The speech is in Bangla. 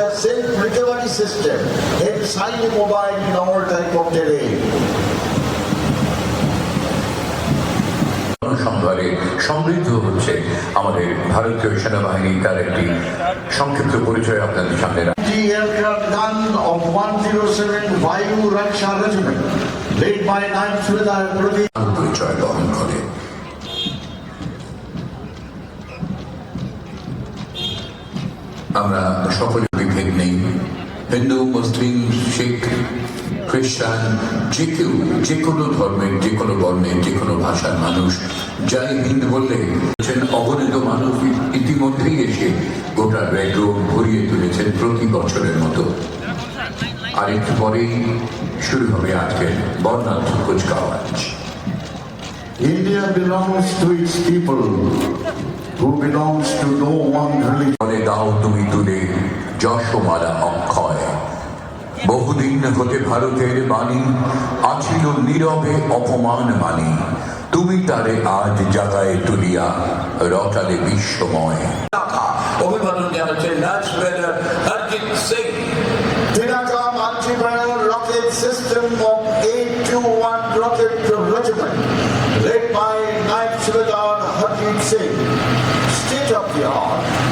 a self-recovery system entirely mobile in all type of terrain. সংবারে সমৃদ্ধ হচ্ছে আমাদের ভারতীয় সেনাবাহিনী। তার একটি সংক্ষিপ্ত পরিচয় আপনাদের সামনে। Aircraft gun of 107 Vayu Raksha Regiment, led by 9th Subedar Pradeep. পরিচয় বহন করে। আমরা সকলে বিভেদ নেই, হিন্দু, মুসলিম, শিখ, খ্রিস্টান, যে কেউ, যে কোনো ধর্মের, যে কোনো বর্ণের, যে কোনো ভাষার মানুষ। যাই হিন্দ বললে অগণিত মানুষ ইতিমধ্যেই এসে গোটা রেড রোড ভরিয়ে তুলেছেন প্রতি বছরের মতো। আর একটু পরেই শুরু হবে আজকের বর্ণাঢ্য কুচকাওয়াজ। India belongs to its people, who belongs to no one religion. বলে দাও তুমি তুলে যশোমালা অক্ষয়। বহুদিন হতে ভারতের বাণী আছিল নীরবে অপমান মানি। তুমি তারে আজ জাগায় তুলিয়া রটালে বিশ্বময়। অভিবাদন জানাচ্ছেন lance brigadier Harjit Singh. Pinaka multi-barrel rocket system of 821 rocket regiment, led by 9th Subedar Harjit Singh, state of the art.